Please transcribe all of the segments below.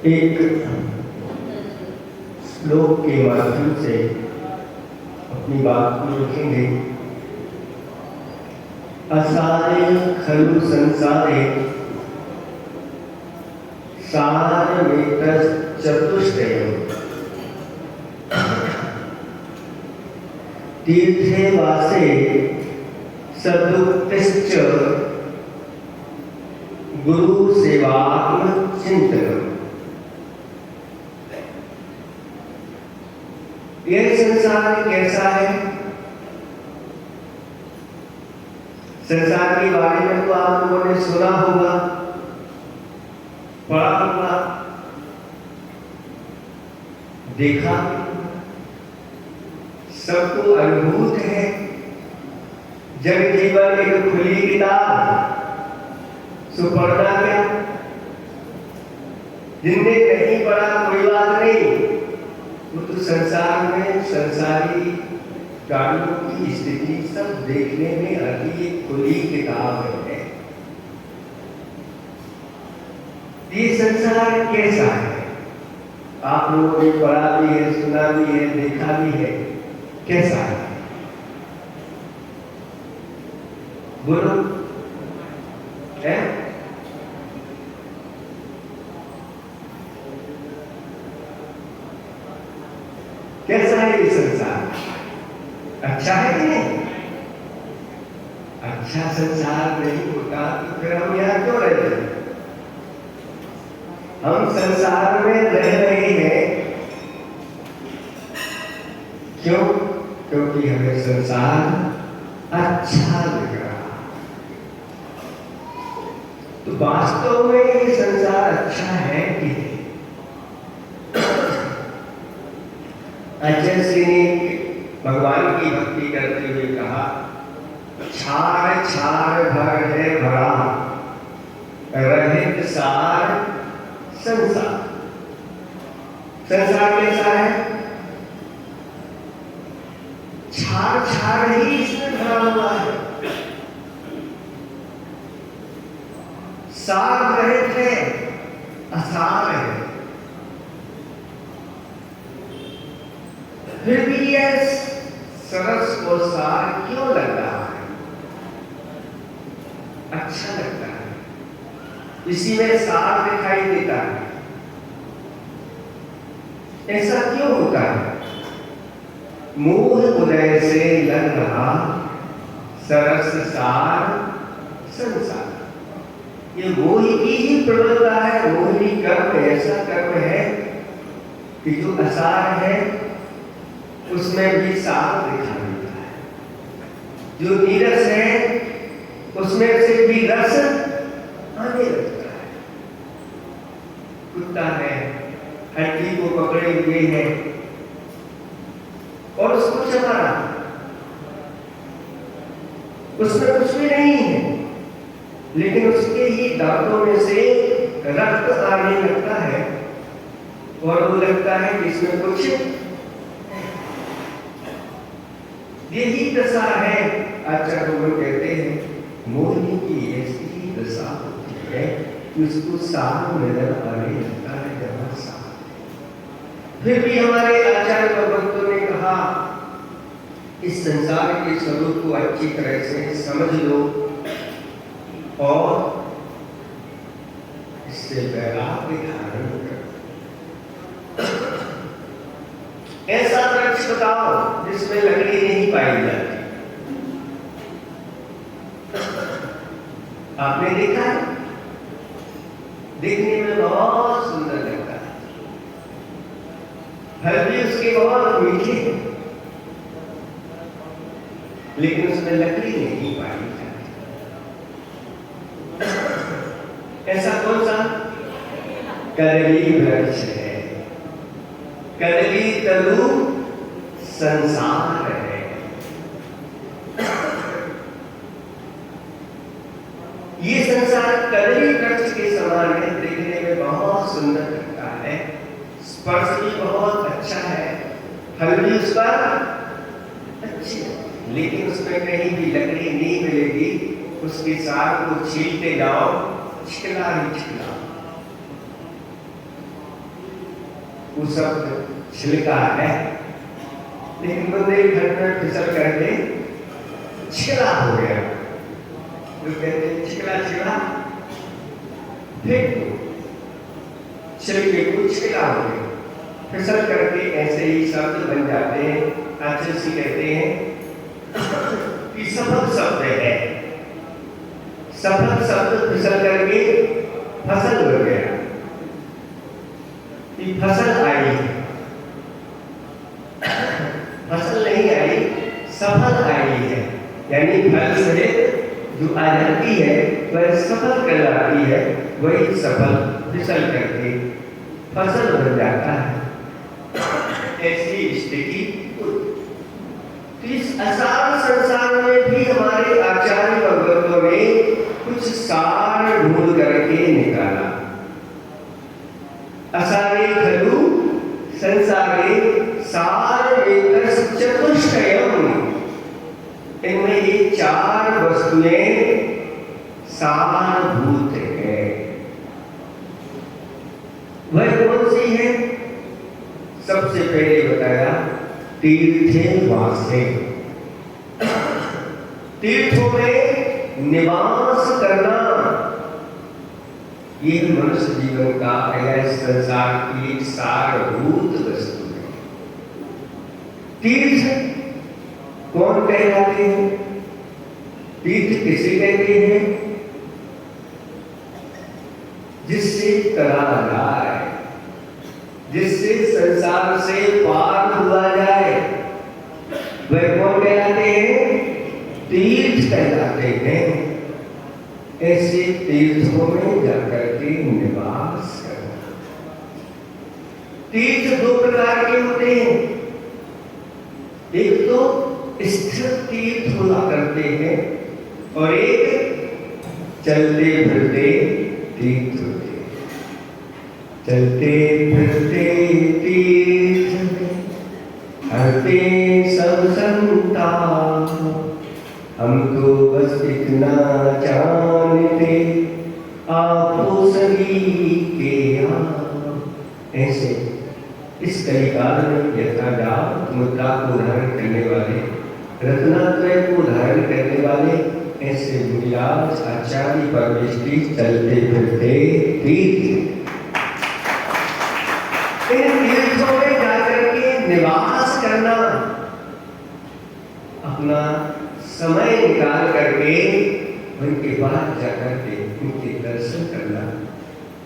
एक श्लोक के माध्यम से अपनी बात को रखेंगे। असारे खलु संसारे सारमेतश्चतुष्टयम् तीर्थे वासे सदुक्तिश्च गुरु सेवात्म चिंतनम्। यह संसार कैसा है? संसार के बारे में तो आप लोगों ने सुना होगा, पढ़ा होगा, देखा, सबको अनुभूत है। जग जीवन एक खुली किताब, सुपढ़ना क्या? जिनने नहीं पढ़ा कोई बात नहीं, वो तो संसार में संसारी प्राणियों की स्थिति सब देखने में अभी एक खुली किताब है। ये संसार कैसा है? आप लोगों ने पढ़ा भी है, सुना भी है, देखा भी है। कैसा है? बोलो है? कैसा है ये संसार? अच्छा है कि नहीं? अच्छा संसार नहीं होता तो फिर हम यहाँ क्यों रहते हैं? हम संसार में रह रहे हैं क्यों? क्योंकि हमें संसार अच्छा लग रहा। तो वास्तव में ये संसार अच्छा है कि नहीं? अजय सिंह ने भगवान की भक्ति करते हुए कहा, छार छार भर है भरा, रहित सार संसार। संसार कैसा है? छार छार ही इसमें भरा हुआ है, सार रहित है, असार है। फिर भी यह सरस और सार क्यों लग रहा है? अच्छा लगता है, इसी में सार दिखाई देता है। ऐसा क्यों होता है? मोह उदय से लग रहा सरस सार संसार। ये मोह की ही प्रबलता है, मोहिनी कर्म ऐसा कर्म है कि जो असार है उसमें भी सार दिखाई देता है, जो नीरस है उसमें से भी रस आने लगता है। कुत्ता है, हड्डी को पकड़े हुए है और उसको चबा रहा, उसमें कुछ भी नहीं है, लेकिन उसके ही दांतों में से रक्त आने लगता है और वो लगता है कि इसमें कुछ। यही दशा है, आचार्य लोग कहते हैं मोहिनी की ऐसी ही दशा होती है कि उसको सार नजर आने लगता है जहाँ सार। फिर भी हमारे आचार्य भगवंतों ने कहा इस संसार के स्वरूप को अच्छी तरह से समझ लो और इससे वैराग्य धारण करो। ऐसा वृक्ष बताओ जिसमें लकड़ी नहीं पाई जाती। आपने देखा है? देखने में बहुत सुंदर लगता है, फल भी उसके बहुत मीठे हैं, लेकिन उसमें लकड़ी नहीं पाई जाती। ऐसा कौन सा? कदली वृक्ष है, कदली तरु संसार है। ये संसार कदली वृक्ष के समान है, देखने में बहुत सुंदर लगता है, स्पर्श भी बहुत अच्छा है, फल भी उसका अच्छी है, लेकिन उसमें कहीं भी लकड़ी नहीं मिलेगी। उसके साग को छीलते जाओ, छिकला ही छिकला, वो सब छिलका है, लेकिन बुंदेलखंड में फिसल करके छिकला हो गया। वो कहते हैं छिकला छिकला, फिर छिलके को छिकला हो गया, फिसल करके ऐसे ही शब्द बन जाते हैं। आचार्य जी कहते हैं कि सफल शब्द है, सफल शब्द फिसल करके फसल बन गया। कि फसल आई, फसल नहीं आई, सफल आई है, यानी फल सहित जो आ जाती है वह सफल कहलाती है, वही सफल फिसल करके फसल बन जाता है। ऐसी स्थिति इस असार संसार में भी हमारे आचार्य भगवतों ने कुछ सार ढूंढ करके निकाला। असारे खलु संसारे सार वेतस चतुष्टयम्, इनमें ये चार वस्तुएं सारभूत है। वह कौन सी है? सबसे पहले बताया तीर्थे वासे, तीर्थों में निवास करना, ये मनुष्य जीवन का या संसार की एक सारभूत वस्तु है। तीर्थ कौन कहलाते हैं? तीर्थ किसे कहते हैं? जिससे तरा जाए, जिससे संसार से पार हुआ जाए, वह कौन कहलाते हैं? तीर्थ कहलाते हैं। ऐसे तीर्थों में जाकर के निवास करना। तीर्थ दो प्रकार के होते हैं, एक तो स्थिर तीर्थ हुआ करते हैं और एक चलते फिरते तीर्थ होते। चलते फिरते तीर्थ हरते सब संताप, हम तो बस इतना जानते आपको सभी के आप। ऐसे इस कलिकाल में यथाजात मुद्रा को धारण करने वाले, रत्नात्रय को धारण करने वाले ऐसे मुनिराज आचार्य परमेष्टि चलते फिरते तीर्थ, इन तीर्थों में जाकर के निवास करना, अपना समय निकाल करके उनके बाद जाकर के उनके दर्शन करना,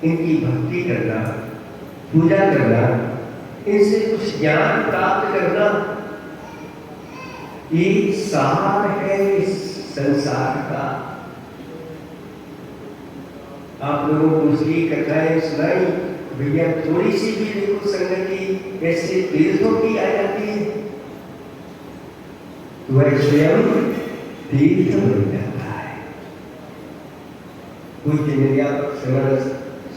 इनकी भक्ति करना, पूजा करना, इनसे कुछ ज्ञान प्राप्त करना, ये सार है इस संसार का। आप लोगों को उसकी कथाएं सुनाई, भैया थोड़ी सी भी देखो संगति ऐसे तीर्थों की आ जाती है तो वह स्वयं तीर्थ बन जाता है। पूज्य निर्यापक समर्थ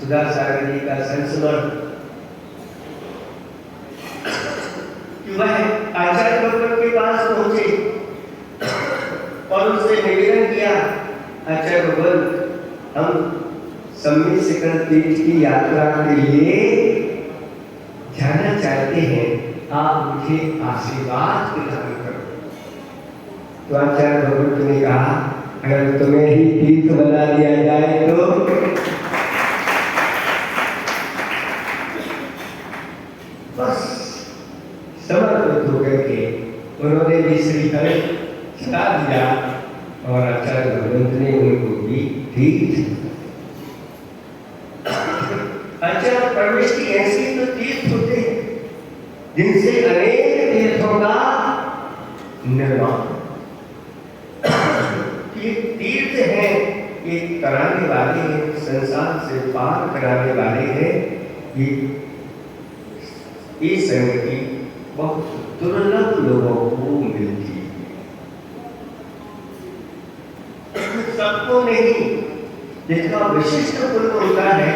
सुधा सागर जी का संस्मरण, वह आचार्य भगवान के पास पहुंचे और उससे निवेदन किया, आचार्य भगवान हम सम्मित शिखर तीर्थ की यात्रा के लिए जाना चाहते हैं, आप मुझे आशीर्वाद प्रदान करो। तो आचार्य भगवत ने कहा, अगर तुम्हें ही तीर्थ बना दिया जाए तो बस समर्पित होकर के उन्होंने भी श्रीफल चढ़ा दिया और आचार्य भगवंत ने उनको भी तीर्थ। आचार्य परमेष्टि ऐसे तो तीर्थ होते हैं जिनसे अनेक तीर्थों का निर्माण। ये तीर्थ हैं, ये कराने वाले हैं, संसार से पार कराने वाले हैं। ये संगति बहुत दुर्लभ लोगों को मिलती है, सबको नहीं। जिसका विशिष्ट पुण्य होता है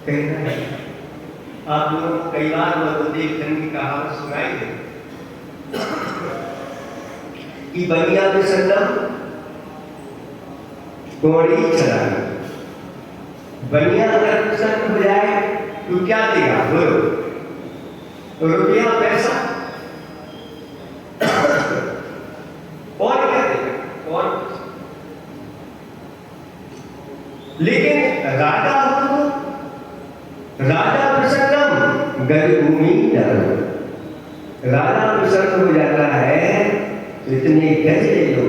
कहना है। आप लोगों को कई बार वसुदेव खंड की कहावत सुनाई है कि बनिया में संगम घोड़ी चलाना। बनिया अगर प्रसन्न हो जाए तो क्या देगा? बोलो, रुपया पैसा और क्या देगा? और लेकिन राजा हो तो राजा प्रसन्नम गजभूमि धर्म। राजा प्रसन्न हो जाता है तो इतने गज ले लो,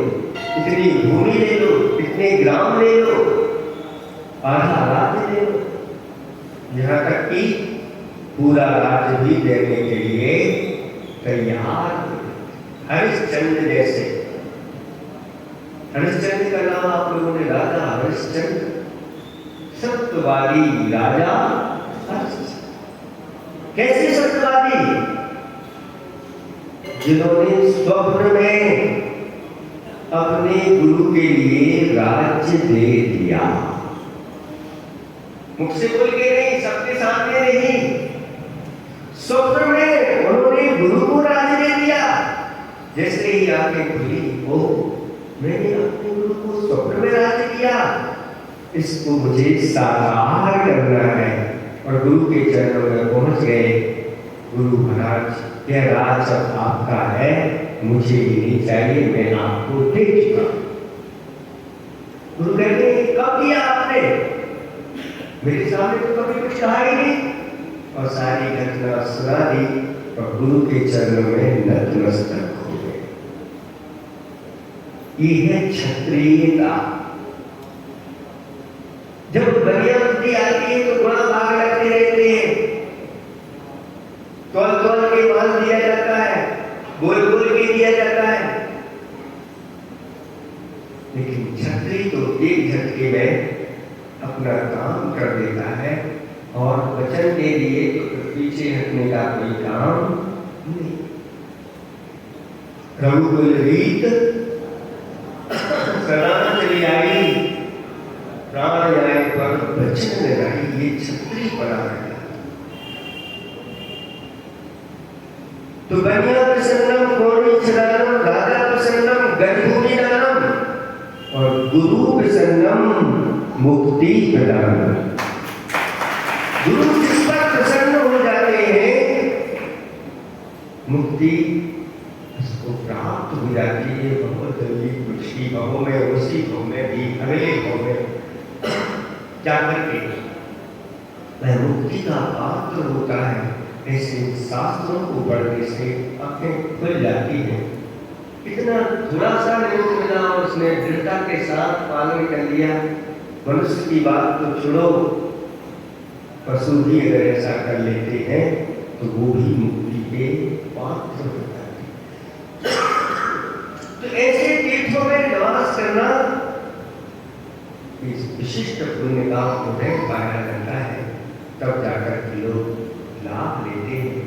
इतनी भूमि ले लो, इतने ग्राम ले लो, आधा राज्य ले लो, यहाँ तक कि पूरा राज्य भी देने के लिए तैयार। हरिश्चंद्र जैसे, हरिश्चंद्र का नाम आप लोगों ने, राजा हरिश्चंद्र, सत्यवादी राजा हरिश्चंद्र। कैसे सत्यवादी? जिन्होंने स्वप्न में अपने गुरु के लिए राज्य दे दिया, मुख से बोल के नहीं, सबके सामने नहीं, स्वप्न में उन्होंने गुरु को राज्य दे दिया। जैसे ही आंखें खुली, ओ मैंने अपने गुरु को स्वप्न में राज्य दिया, इसको मुझे साकार करना है। और गुरु के चरणों में पहुंच गए। गुरु महाराज, यह राज अब आपका है, मुझे ये नहीं चाहिए, मैं आपको दे चुका। गुरु कहते हैं, कब दिया आपने? मेरे सामने तो कभी कुछ कहा ही नहीं। और सारी घटना सुना दी और गुरु के चरणों में नतमस्तक हो गए। ये है क्षत्रियता। जब बनिया बुद्धि आती है तो गुणा भाग लगते रहते हैं, तोल तोल के मान दिया जाता है, बोल बोल के दिया जाता है। लेकिन क्षत्रिय तो एक झटके में अपना काम कर देता है और वचन दे दिए तो पीछे हटने का कोई काम नहीं। रघुकुल रीत सदा चली आई, प्राण जाए पर बचन न रही, ये छत्री पड़ा है। तो बनिया प्रसन्नम कौणीचरणम राजा प्रसन्नम गजभूमि दानम और गुरु प्रसन्नम मुक्ति प्रदानम। गुरु जिस पर प्रसन्न हो जाते हैं मुक्ति उसको प्राप्त हो जाती है। बहुत जल्दी कुछ ही भाव में, उसी भाव में भी अगले भाव में जाकर के वह मुक्ति का पात्र होता है। ऐसे शास्त्रों को पढ़ने से आंखें खुल जाती है। इतना थोड़ा सा नियम मिला और उसने दृढ़ता के साथ पालन कर लिया। मनुष्य की बात तो छोड़ो, पशु भी अगर ऐसा कर लेते हैं तो वो भी मुक्ति के पात्र हो जाते हैं। तो ऐसे तीर्थों में निवास करना इस विशिष्ट पुण्य का उदय पाया जाता है, तब जाकर के लोग लाभ लेते हैं।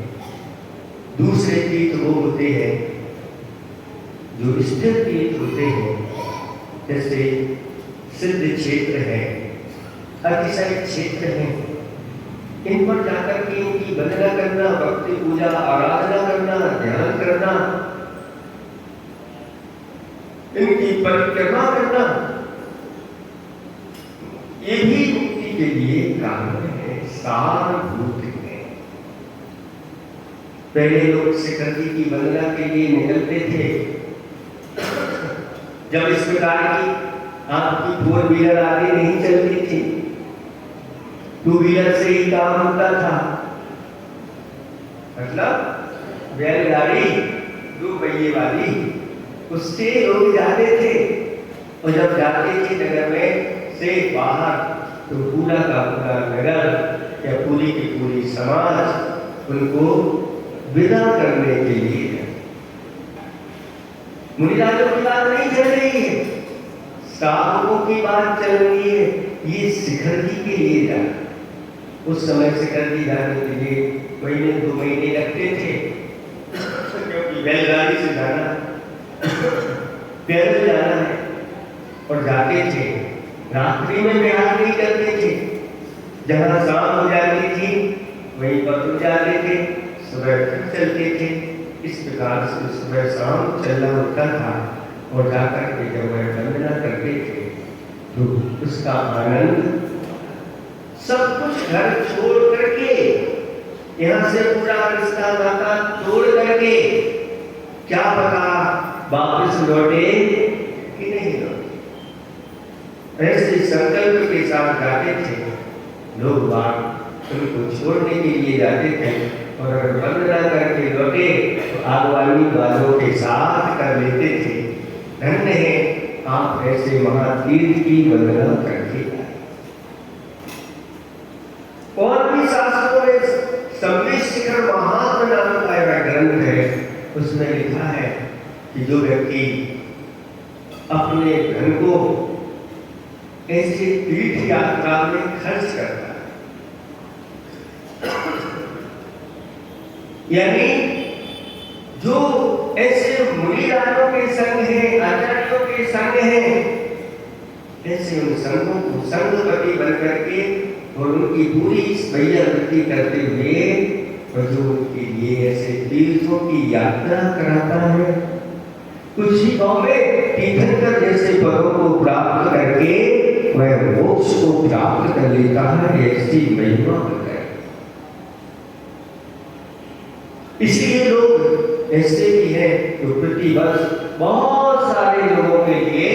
दूसरे तीर्थ वो होते हैं जो स्थिर तीर्थ होते हैं, जैसे सिद्ध क्षेत्र है, अतिशय क्षेत्र है। इन पर जाकर के इनकी वंदना करना, भक्ति पूजा आराधना करना, ध्यान करना, इनकी परिक्रमा करना, ये भी मुक्ति के लिए कारण है, सारभूत है। पहले लोग शिखर जी की वंदना के लिए निकलते थे। जब इस प्रकार की आपकी 4 व्हीलर आगे नहीं चलती थी, 2 व्हीलर से ही काम होता था। मतलब बैलगाड़ी 2 पहिए वाली, उससे लोग जाते थे। और जब जाते थे नगर में से बाहर, तो पूरा का पूरा नगर या पूरी की पूरी समाज उनको विदा करने के लिए। मुनिराजों की बात नहीं चल रही है, साधुओं की बात चल रही है। ये शिखर जी के लिए जाना, उस समय शिखर जी जाने के लिए महीने 2 महीने लगते थे, क्योंकि बैलगाड़ी से जाना, पैदल जाना है। और जाते थे, रात्रि में विहार नहीं करते थे। जहाँ शाम हो जाती थी वहीं पर रुक जाते थे, सुबह फिर चलते थे। इस प्रकार से सुबह शाम चलना होता था। और जाकर के जब वह वंदना करते थे तो उसका आनंद, सब कुछ घर छोड़ करके, यहाँ से पूरा रिश्ता नाता तोड़ करके, क्या पता वापस लौटे कि नहीं लौटे। ऐसे संकल्प के साथ जाते थे लोग। बात उनको छोड़ने के लिए जाते थे, और अगर वंदना करके लौटे तो आगवानी वालों के साथ कर लेते थे। धन्य है आप ऐसे महातीर्थ की वंदना करके आए। और भी शास्त्रों में संवित शिखर महात्मा नाम का एक ग्रंथ है, उसमें लिखा है कि जो व्यक्ति अपने धन को ऐसे तीर्थ यात्रा में खर्च करता है, यानी जो ऐसे मुनिराजों के संग है, आचार्यों के संग है, ऐसे उन संगों को संगपति बन करके और उनकी पूरी वैयावृत्ति करते हुए, और जो उनके लिए ऐसे तीर्थों की यात्रा कराता है, कुछ ही गाँव में तीर्थंकर जैसे पदों को प्राप्त करके वह मोक्ष को प्राप्त कर लेता है। ऐसी महिमा होता है। इसलिए लोग ऐसे भी हैं जो प्रतिवर्ष बहुत सारे लोगों के लिए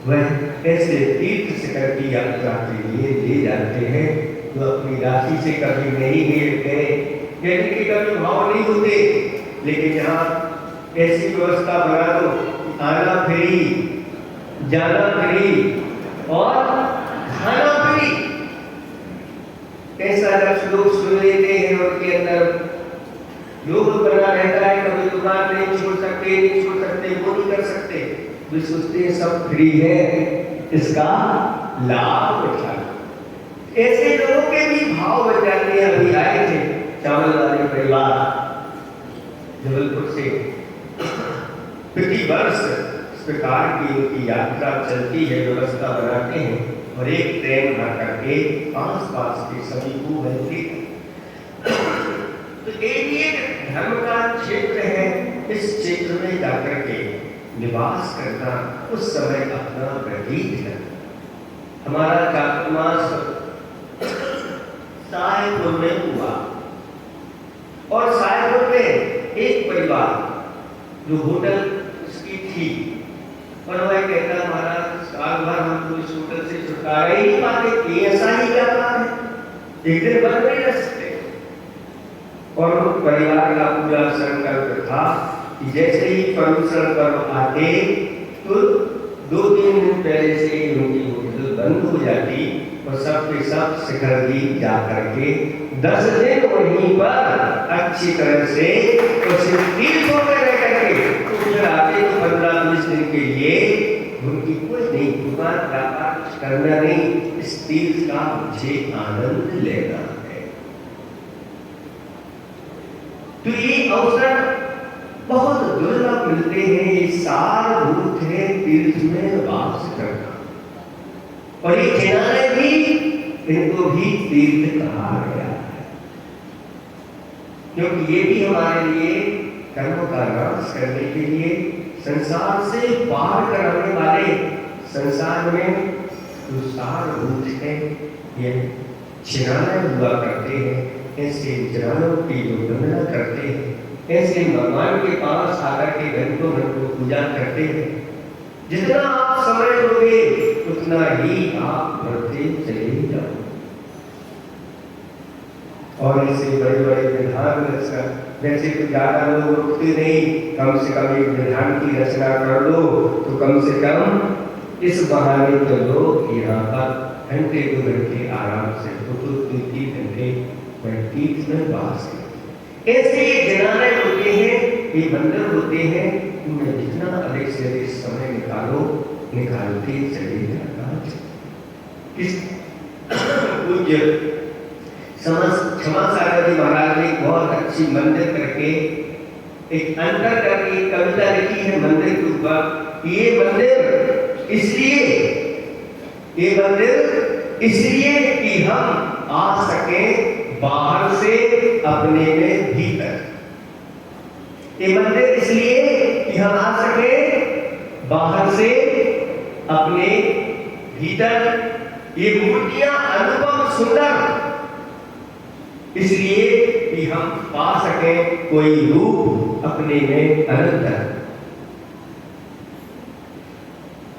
वह ऐसे तीर्थ शिखर की यात्रा के लिए ले जाते हैं, जो अपनी राशि से कभी नहीं गए, यानी कि कभी भाव नहीं होते, लेकिन यहाँ ऐसी व्यवस्था बना दो, आना फ्री, जाना फ्री और खाना फ्री। ऐसा जब लोग सुन लेते हैं, उनके अंदर योग बना रहता है, कभी दुकान नहीं छोड़ सकते, वो नहीं कर सकते, वे सोचते हैं सब फ्री है, इसका लाभ उठा। ऐसे लोगों के भी भाव बन जाते हैं। अभी आए थे चावल वाले परिवार जबलपुर से, प्रति वर्ष प्रकार की उनकी यात्रा चलती है, व्यवस्था बनाते हैं और एक ट्रेन आकर के आस पास के सभी को मिलती है। तो एक धर्म का क्षेत्र है, इस क्षेत्र में जाकर के निवास करना, उस समय अपना व्यतीत करना। हमारा चातुर्मास साहेबपुर में हुआ और साहेबपुर में एक परिवार जो होटल उसकी थी, पर वह कहता महाराज साल भर हम तो इस होटल से छुटकारा ही नहीं पाते, ये ऐसा ही व्यापार है, एक दिन बंद नहीं रह सकते। और परिवार का पूरा संकल्प था कि जैसे ही प्रदूषण पर्व आते तो 2-3 दिन पहले से ही उनकी होटल बंद हो जाती और सब के सब शिखर जी जा करके 10 दिन वहीं पर अच्छी तरह से तो सिर्फ तीर्थों में रह करके तो फिर आते तो 15-20 दिन के लिए उनकी कोई नहीं, दुकान व्यापार करना नहीं, इस तीर्थ का मुझे आनंद लेना है। तो ये अवसर बहुत दुर्लभ मिलते हैं, ये सारभूत है तीर्थ में वास करना। और ये किनारे भी, इनको भी तीर्थ कहा गया है, क्योंकि ये भी हमारे लिए कर्मों का नाश करने के लिए, संसार से पार कराने वाले, संसार में जो सारभूत है ये छिनाने हुआ करते हैं, ऐसे चिरानों की जो वंदना करते हैं, ऐसे भगवान के पास आकर के घंटों घंटों पूजा करते हैं। जितना आप समय दोगे उतना ही आप बढ़ते चले जाओ। और ऐसे बड़े बड़े विधान रचना, जैसे तो ज्यादा लोग रुकते नहीं, कम से कम एक विधान की रचना कर लो तो कम से कम इस बहाने तो लोग यहाँ पर घंटे 2 घंटे आराम से 2-3 घंटे तीर्थ में वास करते। ऐसे जनाने होते हैं, ये मंदिर होते हैं, उनमें जितना अधिक से अधिक समय निकालते चले जाना। इस पूज्य क्षमा सागर जी महाराज ने बहुत अच्छी मंदिर करके एक अंतर करके कविता लिखी है मंदिर के ऊपर। ये मंदिर इसलिए कि हम आ सके बाहर से अपने में भीतर। ये मंदिर इसलिए कि हम आ सके बाहर से अपने भीतर। ये मूर्तियां अनुपम सुंदर इसलिए कि हम पा सके कोई रूप अपने में अनंतर।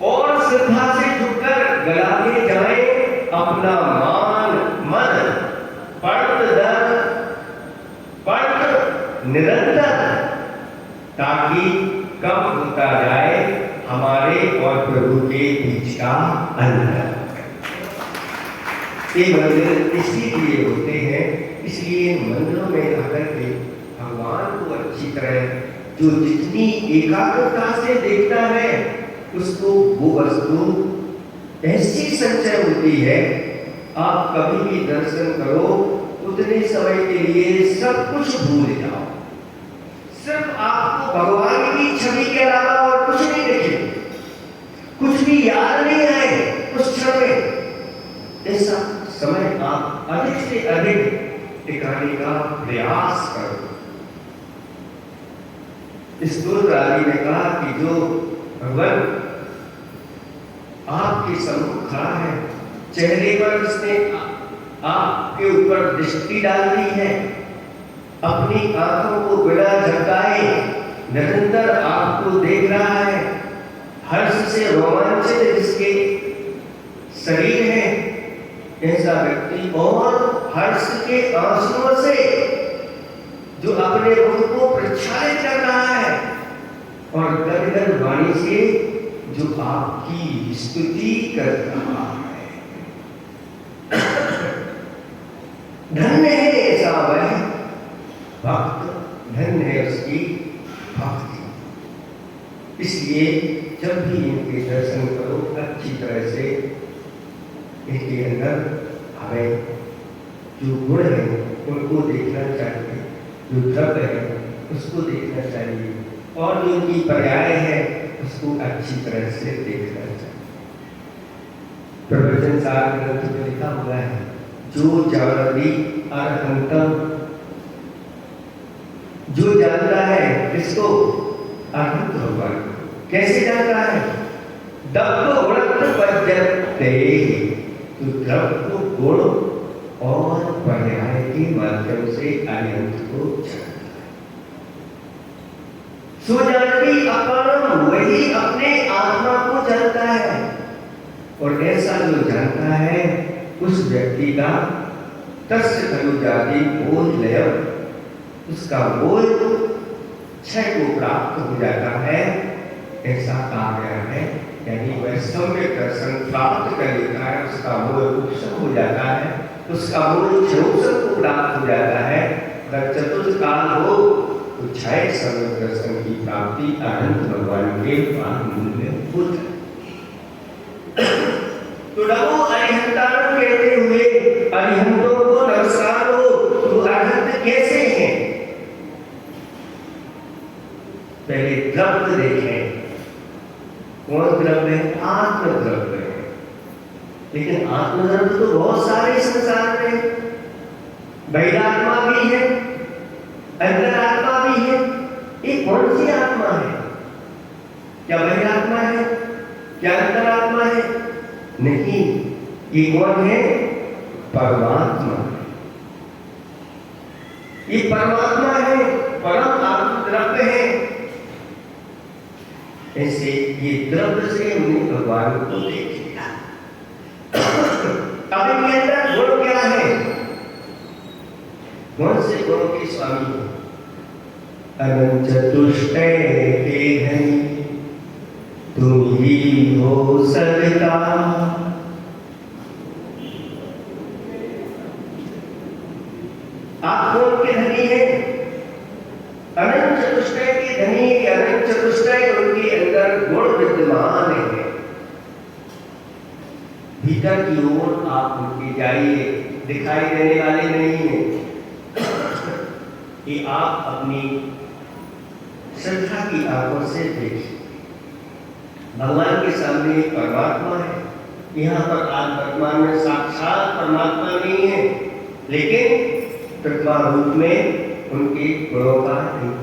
और श्रद्धा से झुककर गलाते जाए अपना मान मन पढ़ निरंतर, ताकि कब होता जाए हमारे और प्रभु के बीच का अंतर। ये मंदिर इसीलिए होते हैं, इसलिए मंदिरों में आकर के भगवान को अच्छी तरह जो जितनी एकाग्रता से देखता है उसको वो वस्तु ऐसी संचय होती है। आप कभी भी दर्शन करो उतने समय के लिए सब कुछ भूल जाओ, सिर्फ आपको भगवान की छवि के अलावा और कुछ नहीं दिखे, कुछ भी याद नहीं आए उस क्षण में। ऐसा समय आप अधिक से अधिक टिकाने का प्रयास करो। इस दुर्राजी ने कहा कि जो भगवान आपके सम्मुख खड़ा है, चेहरे पर उसने आपके ऊपर दृष्टि डाल दी है, अपनी आंखों को बिना झपकाए निरंतर आपको देख रहा है, हर्ष से रोमांचित जिसके शरीर है, ऐसा व्यक्ति और हर्ष के आंसुओं से जो अपने मुख को प्रक्षालित कर रहा है और गदगद वाणी से जो आपकी स्तुति कर रहा है। धन्य है ऐसा वह भक्त, धन्य है उसकी भक्ति। इसलिए जब भी इनके दर्शन करो अच्छी तरह से इनके अंदर हमें जो गुण है उनको देखना चाहिए, जो द्रव्य है उसको देखना चाहिए, और जो उनकी पर्याय है उसको अच्छी तरह से देखना चाहिए। प्रवचन सार ग्रंथ में लिखा हुआ है, जो जानती अरहंतम, जो जानता है किसको? अरहंत भगवान। कैसे जानता है? दब्ब गुणत्व पज्जते, तो द्रव्य को गुण और पर्याय के माध्यम से अनंत को जानता है। सुजानती अपरम, वही अपने आत्मा को जानता है। और ऐसा जो जानता है उस व्यक्ति का तस्य खलु जाति बोध लयम, उसका बोध क्षय को प्राप्त हो जाता है, ऐसा कहा गया है। यानी वह सम्यक दर्शन प्राप्त कर लेता है, उसका बोध उपशम हो जाता है, उसका बोध क्षयोपशम को प्राप्त हो जाता है। अगर चतुर्थ काल हो तो क्षय सम्यक दर्शन की प्राप्ति अनंत भगवान के पाद मूल में हो जाए। तो नमो अरिहंतारण कहते हुए अरिहंतों को नमस्कार हो। तो अरिहंत कैसे हैं? पहले द्रव्य देखें। कौन द्रव्य है? आत्म द्रव्य है। लेकिन आत्म द्रव्य तो बहुत सारे संसार में, बहिरात्मा भी है, अंतरात्मा भी है। ये कौन सी आत्मा है? क्या बहिरात्मा है? क्या अंतरात्मा है? नहीं, ये कौन है? परमात्मा। ये परमात्मा है, परम आत्म द्रव्य है। ऐसे ये द्रव्य से हमने भगवान को देख लिया। अब इनके अंदर गुण क्या है? कौन से गुणों के स्वामी है? अनंत चतुष्टय के धनी तुम ही हो सविता। आप कौन के धनी है? अनंत चतुष्टय के धनी। अनंत चतुष्टय उनके अंदर गुण विद्यमान है। भीतर की ओर आप उनके जाइए, दिखाई देने वाले नहीं है कि आप अपनी श्रद्धा की आंखों से देखिए। भगवान के सामने परमात्मा है। यहाँ पर आज वर्तमान में साक्षात परमात्मा नहीं है, लेकिन प्रतिमा रूप में उनके गुणों का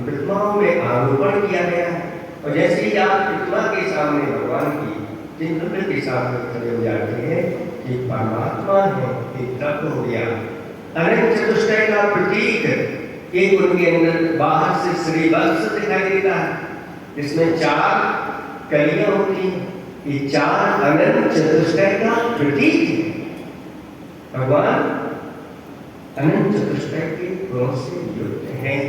प्रतिमाओं में आरोपण किया गया है। और जैसे ही आप प्रतिमा के सामने भगवान की चिन्ह के सामने खड़े हो जाते हैं कि परमात्मा है, एक तत्व हो गया। अनंत चतुष्टय का प्रतीक एक उनके अंदर बाहर से श्री वत्स दिखाई देता है, जिसमें 4 कलियां होती हैं। ये 4 अनंत चतुष्टय का प्रतीक है। भगवान अनंत चतुष्टय के गुणों से युक्त हैं।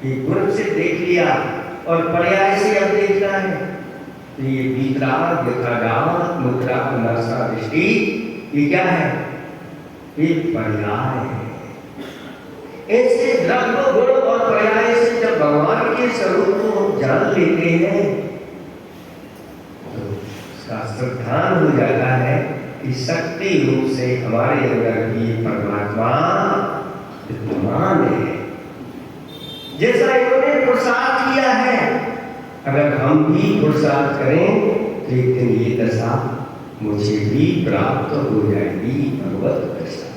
ये गुण से देख लिया और पर्याय से अब देखना है तो ये वितराग यथागात मुद्रा नासा दृष्टि, ये क्या है? ये पर्याय है। ऐसे द्रव्य गुण और पर्याय से जब भगवान के स्वरूप को जान लेते हैं तो उसका श्रद्धान हो जाता है कि शक्ति रूप से हमारे अंदर भी परमात्मा विद्यमान है। जैसा इन्होंने पुरुषार्थ किया है, अगर हम भी पुरुषार्थ करें तो एक दिन ये दशा मुझे भी प्राप्त हो जाएगी, भगवत दशा।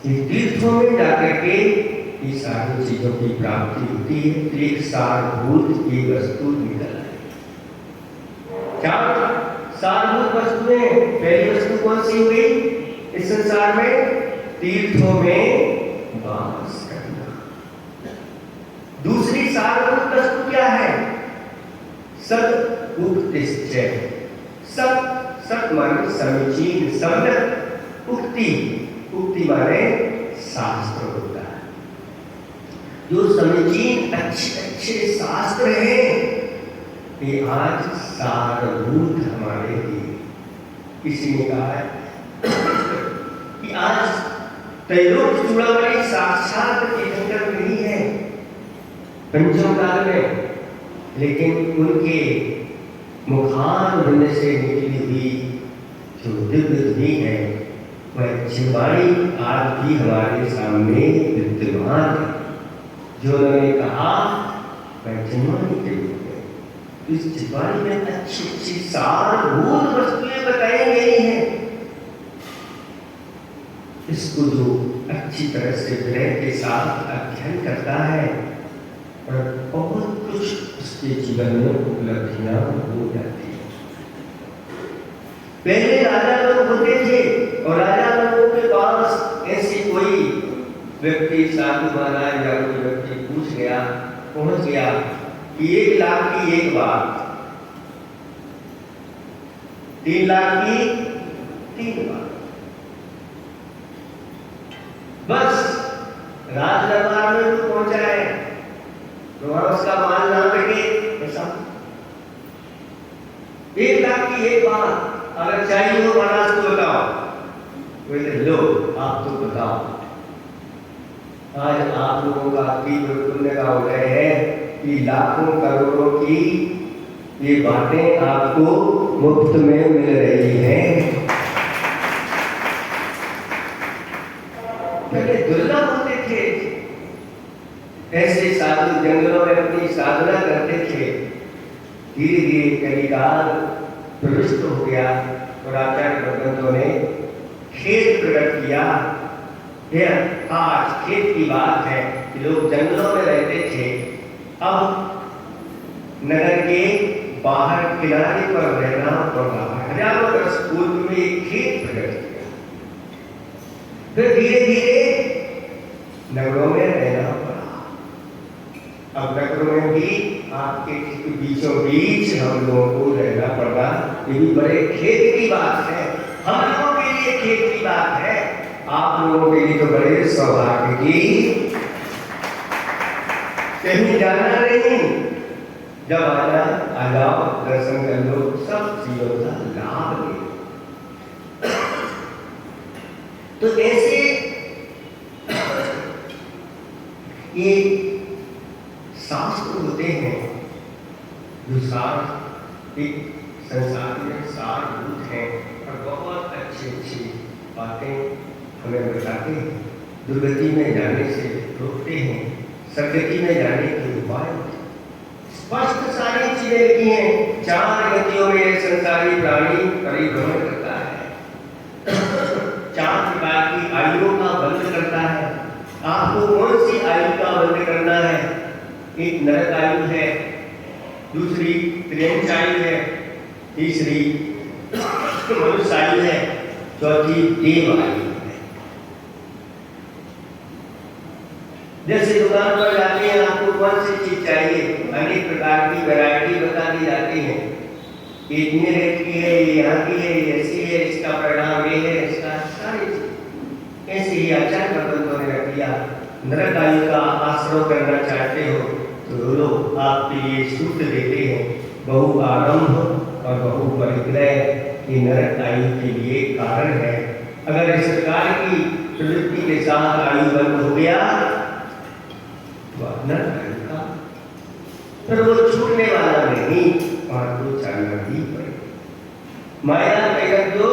ये तीर्थों में जाकर के ये सारी चीजों की प्राप्ति होती है। एक सारभूत की वस्तु निकल आए। क्या सारभूत वस्तुएं? पहली वस्तु कौन सी हुई इस संसार में? तीर्थों में वास करना। दूसरी सारभूत वस्तु क्या है? सत उक्तिश्चय। सत माने समीचीन, सम्यक। उक्ति माने शास्त्र होता है। जो समीचीन अच्छे शास्त्र हैं, ये आज सारभूत हमारे लिए। किसी ने कहा है कि आज त्रैलोक चूड़ामणि साक्षात तीर्थंकर नहीं है पंचम काल में, लेकिन उनके मुखारविंद से निकली हुई जो दिव्य ध्वनि है वह चिंबाड़ी आज भी हमारे सामने विद्यमान है। जो उन्होंने कहा वह चिंबाड़ी के रूप में इस जीवानी में अच्छी अच्छी सारभूत वस्तुएं बताई गई हैं। इसको जो अच्छी तरह से विनय के साथ अध्ययन करता है और बहुत कुछ उसके जीवन में उपलब्धियां हो जाती है। पहले राजा लोग होते थे और राजा लोगों के पास ऐसी कोई व्यक्ति साधु महाराज या कोई व्यक्ति पहुंच गया कि 1 लाख की एक बात, 3 लाख की 3 बात, बस राज दरबार में तो पहुंचा है तो वहां उसका मान ना लगे ऐसा। 1 लाख की एक बात अगर चाहिए हो महाराज तो बताओ, बोले लो आप तो बताओ। आज आप लोगों का तीव्र पुण्य का उदय है कि लाखों करोड़ों की ये बातें आपको मुफ्त में मिल रही हैं। पहले दुर्लभ होते थे, ऐसे साधु जंगलों में अपनी साधना करते थे। धीरे धीरे कलिकाल प्रविष्ट हो गया और आचार्य भगवंतों ने खेत प्रकट किया। आज खेत की बात है कि लोग जंगलों में रहते थे, अब नगर के बाहर किनारे पर रहना पड़ रहा है। हजारों वर्ष पूर्व में एक खेत प्रकट किया, फिर धीरे धीरे नगरों में रहना पड़ा। अब नगरों में भी आपके बीचों बीच हम लोगों को रहना पड़ा। ये भी बड़े खेत की बात है, हम लोगों के लिए खेत की बात है, आप लोगों के लिए तो बड़े सौभाग्य की। कहीं जाना नहीं, जब आना आ जाओ, दर्शन कर लो, सब चीजों का लाभ ले। तो ऐसे ये शास्त्र होते हैं जो सार एक संसार में सारभूत हैं और बहुत अच्छी अच्छी बातें हमें बताते हैं। दुर्गति में जाने से रोकते हैं, सदगति में जाने के उपाय स्पष्ट सारी चीजें लिखी हैं। 4 गतियों में संसारी प्राणी परिभ्रमण करता है, 4 प्रकार की आयुओं का बंध करता है। आपको कौन सी आयु का बंध करना है? एक नरक आयु है, दूसरी त्रियंच आयु है, तीसरी मनुष्य आयु है, चौथी देव आयु है। जैसे दुकान पर जाते हैं, आपको कौन सी चीज चाहिए, अनेक प्रकार की वैरायटी बता दी जाती है। ये इतने रेट की है, ये यहाँ की है, ये ऐसी है, इसका परिणाम ये है, इसका सारी चीज। ऐसे ही आचार्य भगवंतों ने रख दिया। नरक आयु का आश्रय करना चाहते हो तो लोग आपके लिए सूत्र देते हैं, बहु आरंभ और बहु परिग्रह। ये नरक आयु के लिए कारण है। अगर इस प्रकार की प्रवृत्ति के साथ आयु बंद हो गया तो नरक आयु का फिर वो छूटने वाला नहीं, वहां तो चलना ही पड़ेगा। माया पैगत जो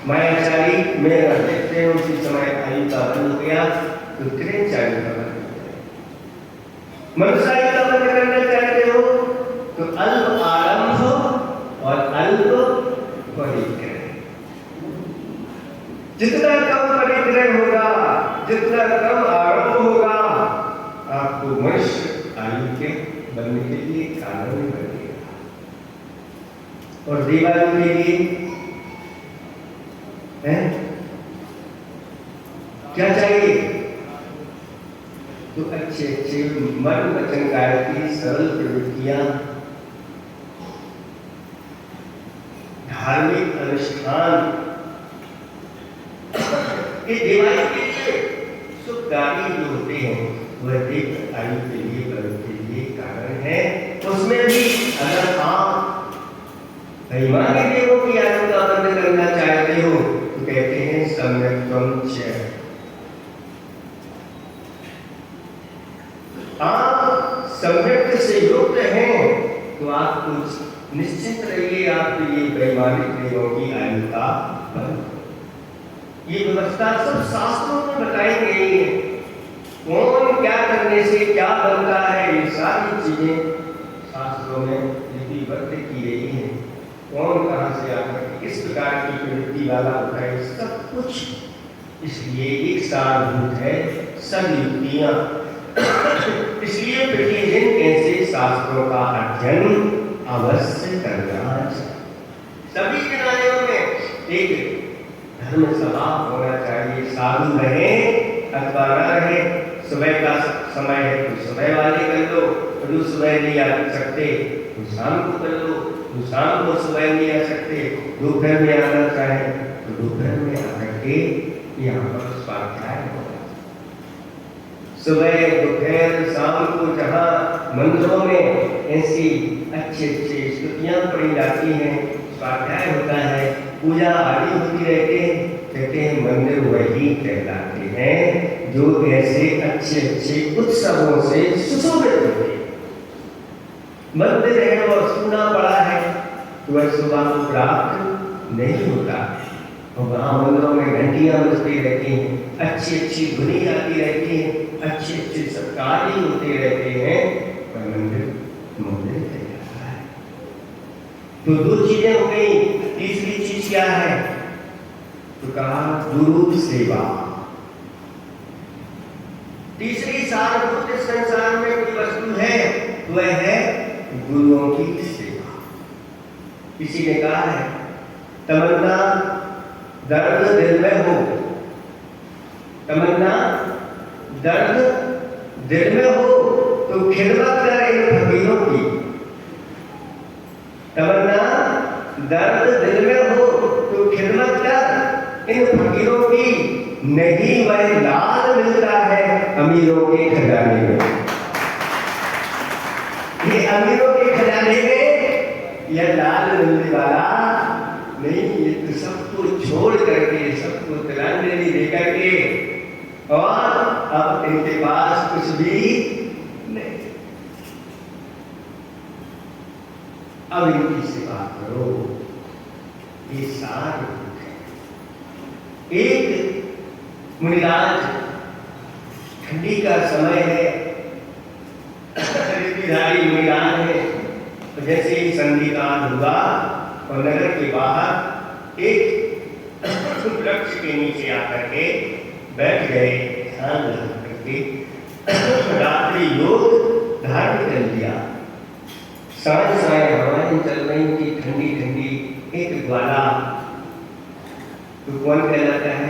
मायाचारी में देखते हैं, उसी समय आयु का बंद हो गया तो त्रियंच आयु का बंद हो गया। मनुष्य आयु का बंद करना चाहते हो तो अल्प आरंभ और अल्प परिग्रह। जितना कम परिग्रह होगा, जितना कम आरंभ होगा, आपको मनुष्य आयु के बनने के लिए कारण बनेगा। और देवायु के लिए है क्या चाहिए? तो अच्छे अच्छे मन वचन काय की सरल प्रवृत्तियां, धार्मिक अनुष्ठान, ये देवायु के लिए सुखदायी जो होते हैं वह देव आयु के लिए बल के लिए कारण है। उसमें भी अगर आप महिमानी देवों की आयु का बंद करना चाहते हो तो कहते हैं सम्यक्त्वं च। आप सम्यक से युक्त हैं तो आप कुछ निश्चित रहिए, आपके लिए वैमानिक देवों की आयु का बंद। ये व्यवस्था सब शास्त्रों में बताई गई है। कौन क्या करने से क्या बनता है, ये सारी चीजें शास्त्रों में लिपिबद्ध की गई है। कौन कहाँ से आकर किस प्रकार की प्रवृत्ति वाला होता है, सब कुछ इसलिए एक सारभूत है सब युक्तियाँ। इसलिए प्रतिदिन ऐसे शास्त्रों का अध्ययन अवश्य करना चाहिए। सभी विद्यालयों में एक धर्म सभा होना चाहिए। साधु रहे अथवा न रहे, सुबह का समय है तो सुबह वाले कर लो, जो सुबह नहीं आ सकते तो शाम को कर लो, जो शाम को सुबह नहीं आ सकते दोपहर में आना चाहे तो दोपहर में आकर के यहाँ पर स्वाध्याय होगा। सुबह दोपहर शाम को जहाँ मंदिरों में ऐसी अच्छी अच्छी स्तुतियाँ पढ़ी जाती हैं, स्वाध्याय होता है, पूजा आदि होती रहती है, कहते हैं मंदिर वही कहलाते हैं जो ऐसे अच्छे अच्छे उत्सवों से सुशोभित होते हैं। मंदिर है और सुना पड़ा है तो वह सुबह को प्राप्त नहीं होता। और वहाँ मंदिरों में घंटियाँ बजती रहती हैं, अच्छी अच्छी धुनी आती रहती है, अच्छे अच्छे सब कार्य होते रहते हैं, पर मंदिर मंदिर कहलाता है। तो दो चीजें हो गई। तीसरी चीज क्या है तो कहा गुरु सेवा। तीसरी सारभूत इस संसार में कोई वस्तु है तो वह है गुरुओं की सेवा। किसी ने कहा है तमन्ना दर्द दिल में हो, तमन्ना दर्द दिल में हो तो खिदमत कर इन फकीरों की। तमन्ना दर्द दिल में हो तो खिदमत कर इन फकीरों की, नहीं वह लाल मिलता है अमीरों के खजाने में। ये अमीरों के खजाने में यह लाल मिलने वाला नहीं, ये तो सबको छोड़ करके, सबको तिलांजलि दे करके, और अब इनके पास कुछ भी नहीं। अब इनकी सेवा करो, ये सार है। एक मुनिराज, ठंडी का समय है, ऋतुधारी मुनिराज है, तो जैसे ही संधिकाल हुआ और नगर के बाहर एक वृक्ष के नीचे आकर के बैठ गए, ध्यान लगा करके रात्रि योग धारण कर लिया। साय साय हवाएं चल रही थी, ठंडी ठंडी, एक ग्वाला, तो कौन कहलाता है?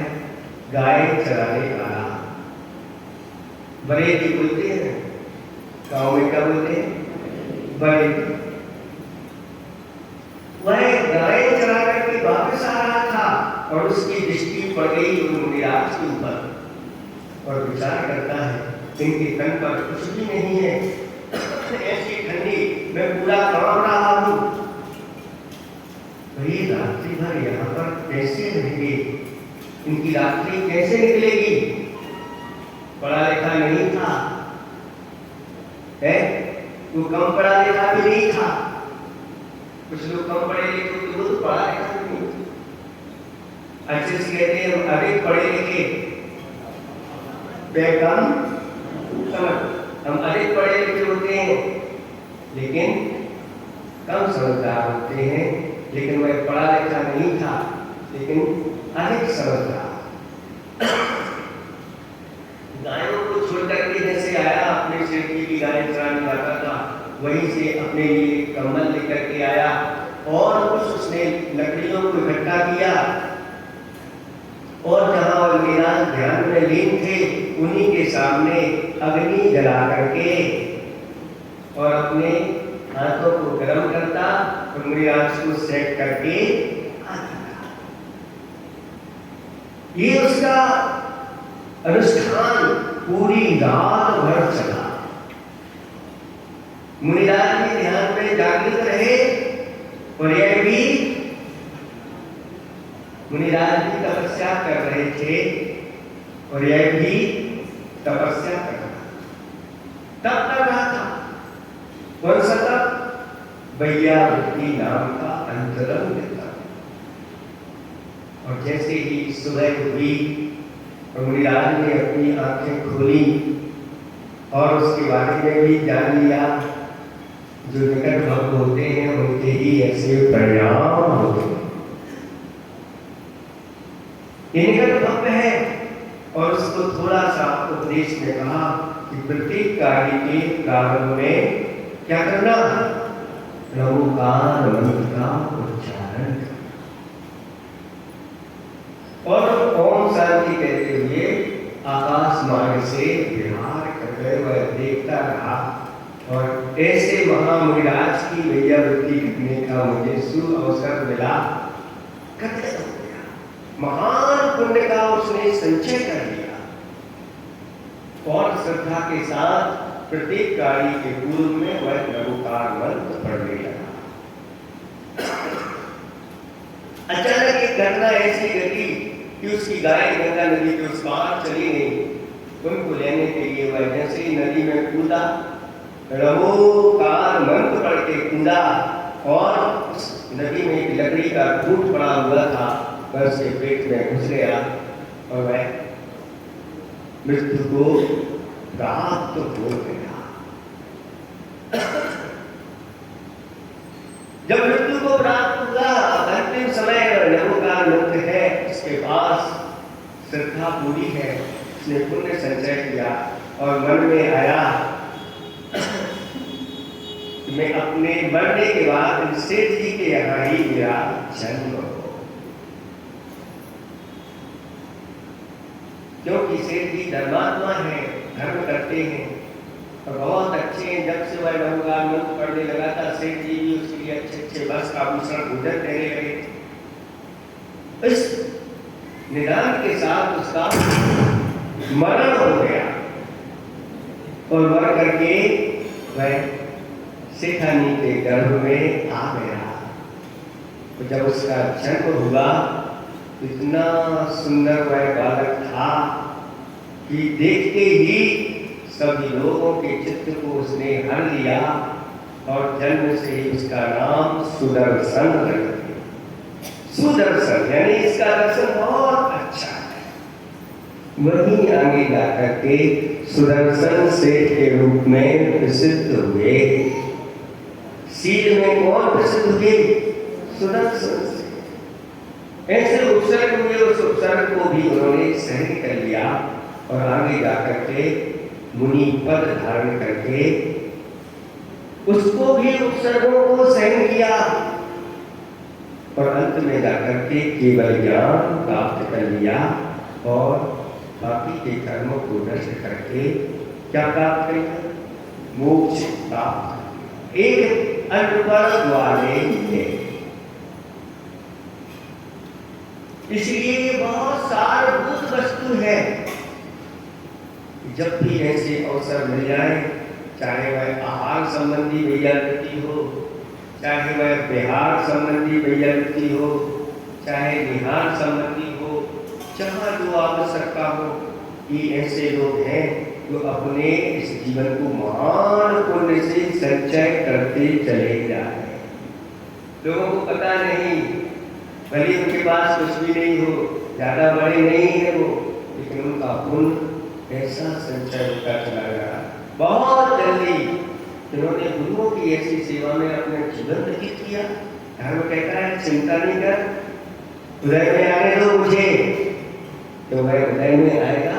गाय चराने वाला। बड़े की बोलते हैं, गाँव में क्या बोलते हैं? बड़े। वह गाय चरा करके वापस आ रहा था और उसकी दृष्टि पड़ गई मुनिराज के ऊपर और विचार करता है इनके तन पर कुछ भी नहीं है, ऐसी ठंडी, मैं पूरा कांप रहा हूं, भाई रात्रि भर यहाँ पर कैसे रहेंगे, इनकी रात्रि कैसे निकलेगी? पढ़ा लिखा नहीं था, है वो कम पढ़ा लिखा भी नहीं था, कुछ लोग कम पढ़े लिखे तो बहुत पढ़ा लिखा भी नहीं था। अच्छे से कहते हैं हम अधिक पढ़े लिखे बेकम समझ, हम अधिक पढ़े लिखे होते हैं लेकिन कम समझदार होते हैं, लेकिन वह पढ़ा लिखा नहीं था लेकिन अधिक समझदार। गायों को छोड़ करके जैसे आया, अपने सेठी की गाय चराने जाता था, वहीं से अपने लिए कम्बल लेकर के आया और कुछ उसने लकड़ियों को इकट्ठा किया और जहां मेरा ध्यान में लीन थे उन्हीं के सामने अग्नि जला करके और अपने हाथों को गर्म करता और मुनिराज को सेट करके आता। ये उसका अनुष्ठान पूरी रात भर चला। मुनिराज भी ध्यान में जागृत रहे और यह भी मुनिराज भी तपस्या कर रहे थे और यह भी तपस्या कर रहा तब कर रहा था। कौन सा तब? वैयावृत्ति नाम का अंतरंग तप। और जैसे ही सुबह हुई और मुनिराज ने अपनी आंखें खोली और उसके बारे में भी जान लिया, जो निकट भक्त होते हैं उनके ही ऐसे परिणाम होते हैं। ये निकट भक्त है और उसको थोड़ा सा उपदेश में कहा कि प्रत्येक कार्य के प्रारंभ में क्या करना, नमोकार मंत्र का उच्चारण और ओम शांति कहते हुए आकाश मार्ग से विहार करते हुए देखता रहा। और ऐसे महामुनिराज की भैया वृत्ति करने का मुझे सुअवसर मिला, कथन हो गया, महान पुण्य का उसने संचय कर लिया और श्रद्धा के साथ प्रत्येक कार्य के पूर्व में वह नमोकार मंत्र पढ़ने लगा। अचानक एक घटना ऐसी घटी कि उसकी गाय गंगा नदी के उस पार चली गई। उनको लेने के लिए वह जैसे ही नदी में कूदा, नमोकार मंत्र पढ़ के कूदा और उस नदी में एक लकड़ी का खूंट पड़ा हुआ था, वह उसके पेट में घुस गया और वह मृत्यु को प्राप्त हो गया। जब मृत्यु को प्राप्त हुआ, अंतिम समय नमोकार मंत्र है, उसके पास श्रद्धा पूरी है, उसने पुण्य संचय किया और मन में आया कि मैं अपने मरने के बाद सेठ जी के यहाँ ही मेरा जन्म हो, क्योंकि सेठ जी धर्मात्मा है, धर्म करते हैं और बहुत अच्छे हैं। जब से वह नमोकार मंत्र पढ़ने लगा था, सेठ जी भी उसके लिए अच्छे अच्छे वस्त्र आभूषण भोजन देने लगे। इस निदान के साथ उसका मरण हो गया और मर करके वह सेठानी के गर्भ में आ गया। तो जब उसका जन्म हुआ, इतना सुंदर वह बालक था कि देखते ही सभी लोगों के चित्त को उसने हर लिया और जन्म से ही उसका नाम सुदर्शन रख दिया। सुदर्शन यानी इसका दर्शन बहुत अच्छा है। वहीं आगे जाकर के सुदर्शन सेठ के रूप में प्रसिद्ध हुए। सील में कौन प्रसिद्ध हुए? सुदर्शन सेठ। ऐसे उपसर्ग हुए, उस उपसर्ग को भी उन्होंने सहन कर लिया और आगे जाकर के मुनि पद धारण करके उसको भी उपसर्गों को सहन किया और अंत में जाकर के केवल ज्ञान प्राप्त कर लिया और बाकी के कर्मों को नष्ट करके क्या प्राप्त करेगा? मोक्ष प्राप्त। एक अनपढ़ वाले थे, इसलिए ये बहुत सारभूत वस्तु है। जब भी ऐसे अवसर मिल जाए, चाहे वह आहार संबंधी वैयावृत्ति हो, चाहे वह विहार संबंधी वैयावृत्ति हो, चाहे निहार संबंधी हो, जहाँ जो आवश्यकता हो, ये ऐसे लोग हैं जो अपने इस जीवन को महान पुण्य से संचय करते चले जा रहे हैं। लोगों को पता नहीं, भले उनके पास कुछ भी नहीं हो, ज्यादा बड़े नहीं है वो, लेकिन उनका पुण्य ऐसा संचय होता चला गया। बहुत जल्दी जिन्होंने गुरुओं की ऐसी सेवा में अपना जीवन व्यतीत किया, धर्म कहता है चिंता नहीं कर, हृदय में आने दो मुझे, तो वह हृदय में आएगा,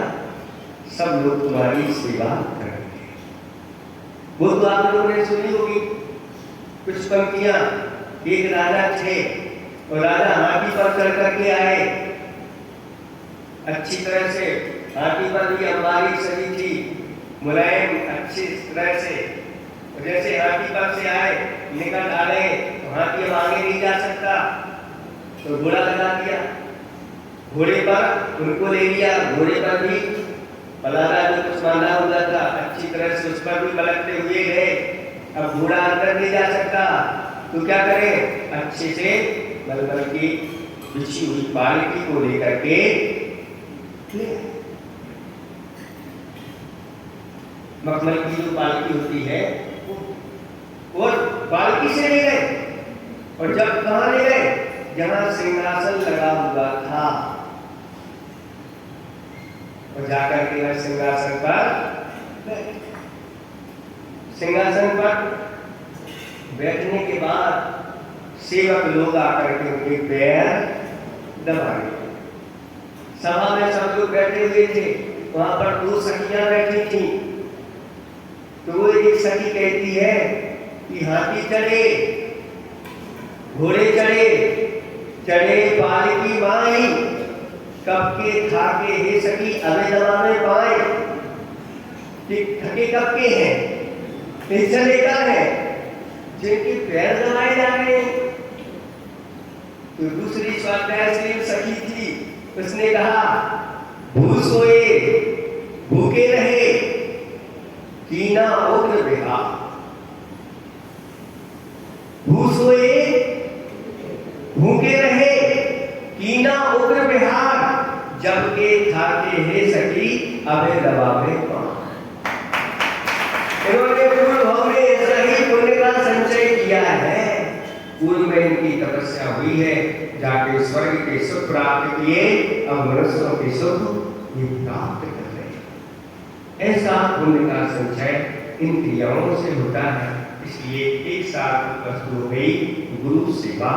सब लोग तुम्हारी सेवा करेंगे। वो तो आप लोगों ने सुनी होगी कुछ पंक्तियां। एक राजा थे और राजा हाथी पर चढ़ करके आए, अच्छी तरह से हाथी पर भी अंबारी सजी थी, मुलायम अच्छी तरह से। जैसे हाथी पर से आए, निकट आ गए तो हाथी अब आगे नहीं जा सकता, तो घोड़ा लगा दिया, घोड़े पर उनको ले लिया। घोड़े पर भी पलारा जो कुछ बांधा हुआ था, अच्छी तरह से उस पर भी पलटते हुए गए। अब घोड़ा अंदर नहीं जा सकता, तो क्या करें? अच्छे से मलमल की बिछी हुई पालकी को लेकर के मखमल की जो पालकी होती है और पालकी से ले गए। और जब कहाँ ले गए? जहां सिंहासन लगा हुआ था, और जाकर के वह सिंहासन पर बैठने के बाद सेवक लोग आकर के उनके पैर दबाए। सभा में सब लोग बैठे हुए थे, वहां पर 2 सखियां बैठी थी। तो वो एक सखी कहती है कि हाथी चढ़े, घोड़े चढ़े, चढ़े पालकी माई, कब के थाके हे सखी अबे दबावे पाए। थके कब के हैं, चले कब है, जिनके पैर दबाए जा रहे हैं। तो दूसरी स्वाध्यायशील सखी थी, उसने कहा भू सोए भूखे रहे कीना उग्र विहार। भू सोए भूखे रहे कीना उग्र विहार, जबके थाके हे सखी अबे दबावे पाए। इन्होंने पूर्व भाव में ऐसा ही पुण्य का संचय किया है। पूर्व में इनकी तपस्या हुई है, जाके स्वर्ग के सुख प्राप्त किए, अब मनुष्यों के सुख ये प्राप्त कर रहे हैं। ऐसा पुण्य का संचय इन क्रियाओं से होता है। इसलिए एक साथ वस्तु हो गई गुरु सेवा।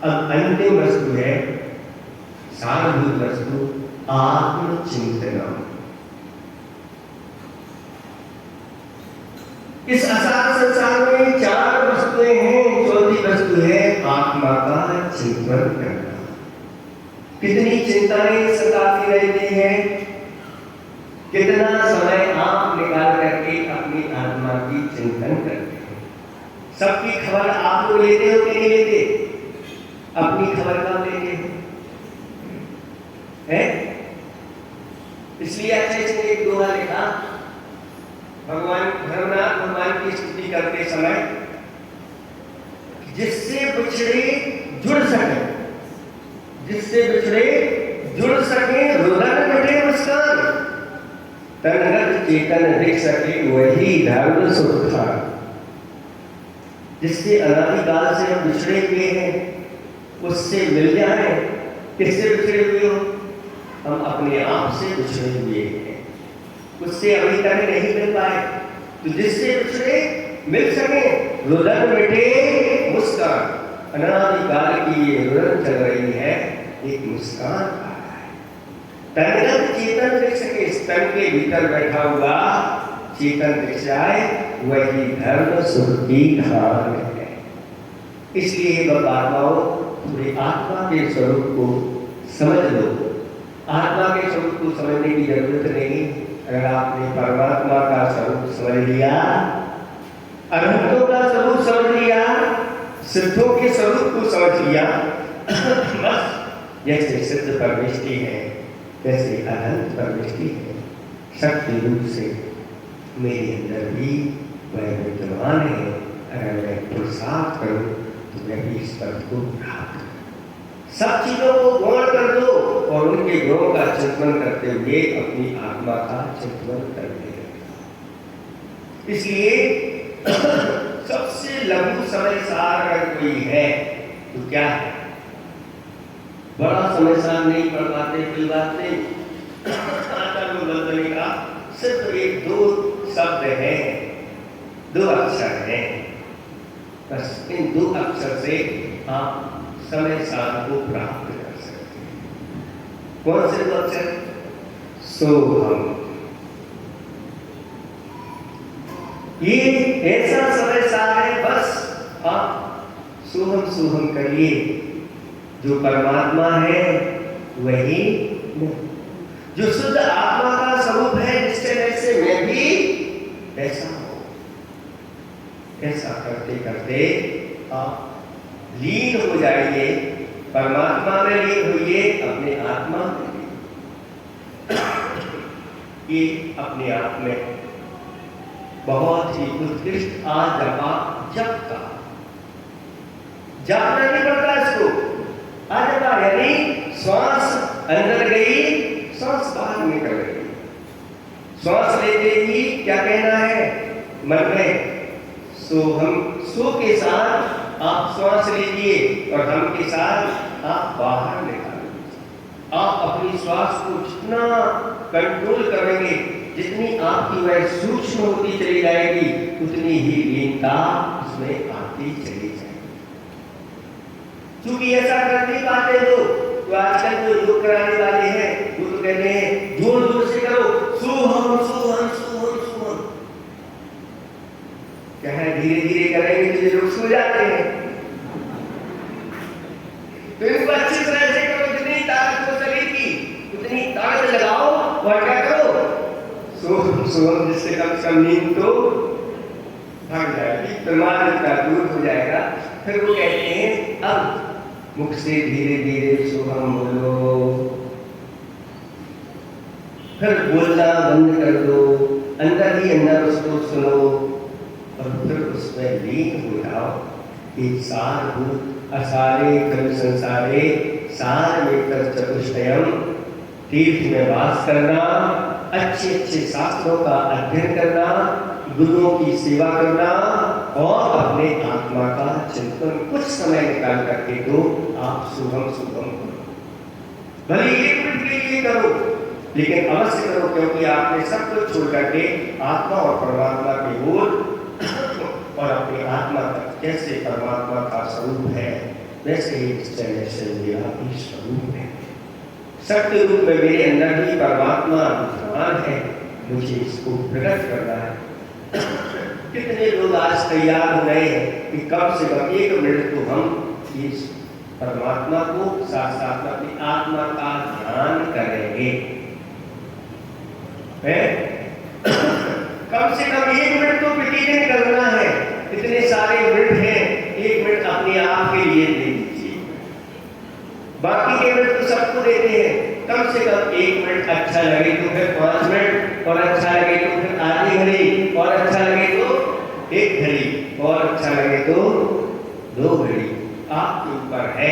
अब अंतिम वस्तु है सारभूत वस्तु आत्मचिंतन। इस असार संसार में 4 वस्तुएं हैं। चौथी वस्तु है आत्मा का चिंतन करना। कितनी चिंताएं सताती रहती हैं, कितना समय आप निकाल करके अपनी आत्मा की चिंतन करते हैं। सबकी खबर आप लोग लेते हो कि नहीं लेते? अपनी खबर कब लेते हैं? इसलिए अच्छे से एक दोहा लिखा, भगवान धर्मनाथ भगवान की स्तुति करते समय, जिससे बिछड़े जुड़ सके, जिससे बिछड़े जुड़ सके, रुदन मिटे मुस्कान, तनगत चेतन दिख सके, वही धर्म सुख था। जिससे अनादिकाल से हम बिछड़े हुए हैं, उससे मिल जाए। किससे बिछड़े हुए हो? हम अपने आप से बिछड़े हुए हैं, उससे अभी तक नहीं मिल पाए। तो जिससे बिछड़े मिल सके, रुदन मिटे मुस्कान। अनादिकाल की ये रुदन चल रही है, एक मुस्कान आ रहा है। तनगत चेतन दिख सके, स्तन के भीतर बैठा हुआ चेतन दिख जाए, वही धर्म सुख की धार है। इसलिए आत्माओं, पूरे आत्मा के स्वरूप को समझ लो। आत्मा के स्वरूप को समझने की जरूरत नहीं। अगर आपने परमात्मा का स्वरूप समझ लिया, अनंतों का स्वरूप समझ लिया, सिद्धों के स्वरूप को समझ लिया, बस जैसे सिद्ध परमेष्टि है, जैसे अनंत परमेष्टि है, शक्ति रूप से मेरे अंदर भी वह विद्यमान है। अगर मैं पुरुषार्थ करूं तो मैं भी इस पद को प्राप्त करूं। सब चीजों को गौण कर दो और उनके गुणों का चिंतन करते हुए अपनी आत्मा का चिंतन करते रहे। इसलिए सबसे लघु समय सार अगर कोई है तो क्या है? बड़ा समय सार नहीं पढ़ पाते, कोई बात नहीं। आचार्य बदलने का सिर्फ 1-2 शब्द है, 2 अक्षर है। बस इन 2 अक्षर से आप समय सार को प्राप्त कर सकते हैं। कौन से 2 अक्षर? सोहम। ये ऐसा समय सार है, बस आप सोहम सोहम करिए। जो परमात्मा है वही, जो शुद्ध आत्मा का स्वरूप है, जिससे जैसे मैं भी ऐसा हूं। ऐसा करते करते आप लीन हो जाइए, परमात्मा में लीन होइए, अपने आत्मा में लीन। ये अपने आप में बहुत ही उत्कृष्ट जपा जप का जपना नहीं पड़ता इसको। जपा यानी श्वास अंदर गई, श्वास बाहर निकल गई। श्वास लेते ही क्या कहना है मन में? सोहम। सो के साथ आप श्वास लीजिए और हम के साथ आप बाहर निकालिए। आप अपनी श्वास को जितना कंट्रोल करेंगे, जितनी आपकी वह सूक्ष्म होती चली जाएगी, उतनी ही लीनता उसमें आती भागती चली जाए। क्योंकि ऐसा कर नहीं पाते लोग, तो आजकल जो योग कराने वाले हैं वो तो कहते हैं जोर जोर से करो, सोहम सोहम सोहम सोहम। क्या है, धीरे धीरे करेंगे तो ये लोग सो जाते हैं। तो इनको अच्छी तरह से करो, जितनी ताकत हो शरीर की उतनी ताकत लगाओ और क्या करो, सोहम सोहम, जिससे कम से कम नींद तो भाग जाएगी, प्रमाद का दूर हो जाएगा। फिर वो कहते हैं अब मुख से धीरे धीरे सोहम बोलो, फिर बोलना बंद कर दो, अंदर ही अंदर उसको सुनो और फिर उसमें लीन हो जाओ। एक सारभूत असारे खलु संसारे सार में कर चतुष्टयम, तीर्थ में वास करना, अच्छे अच्छे शास्त्रों का अध्ययन करना, गुरुओं की सेवा करना और अपने आत्मा का चिंतन कुछ समय निकाल करके दो। आप शुभम शुभम करो, भले 1 मिनट के लिए करो, लेकिन अवश्य करो, क्योंकि आपने सब कुछ छोड़ करके आत्मा और परमात्मा की ओर और अपनी आत्मा तक, कैसे परमात्मा का स्वरूप है वैसे ही निश्चय से मेरा भी स्वरूप है। सत्य रूप में मेरे अंदर ही परमात्मा विद्यमान है, मुझे इसको प्रकट करना है। कितने लोग आज तैयार हो गए हैं कि कम से कम 1 मिनट तो हम इस परमात्मा को साथ साथ अपनी आत्मा का ध्यान करेंगे। कम से कम 1 मिनट तो प्रतिदिन करना है। इतने सारे मिनट हैं, 1 मिनट अपने आप के लिए दे दीजिए, बाकी के मिनट तो सबको देते हैं। कम से कम 1 मिनट, अच्छा लगे तो फिर 5 मिनट, और अच्छा लगे तो फिर आधी घड़ी, और अच्छा लगे तो 1 घड़ी, और अच्छा लगे तो 2 घड़ी, आपके ऊपर है।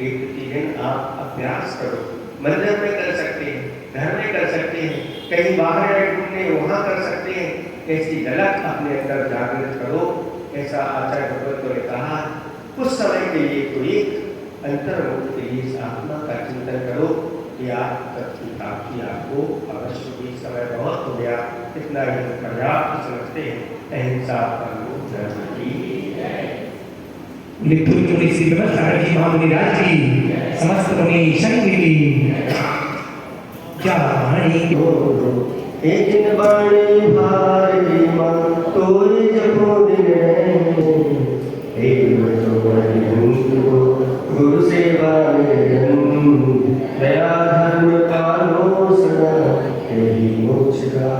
एक प्रतिदिन आप अभ्यास करो, मंदिर में कर सकते हैं, घर में कर सकते हैं, कहीं बाहर घूमने वहां कर सकते हैं। ऐसी झलक अपने अंदर जागृत करो। ऐसा आचार्य भगवत ने कहा, कुछ समय के लिए तो एक अंतर्मुख के लिए इस आत्मा का चिंतन करो कि आप काफी आपको अवश्य भी समय बहुत हो गया, इतना ही पर्याप्त समझते हैं। अहिंसा परमो धर्म की समस्त मुनि संघ की क्या एक बाणी भारी मन तोय जपो दिन एक गुरु सेवा दया धर्म पालो सदा यही मोक्ष का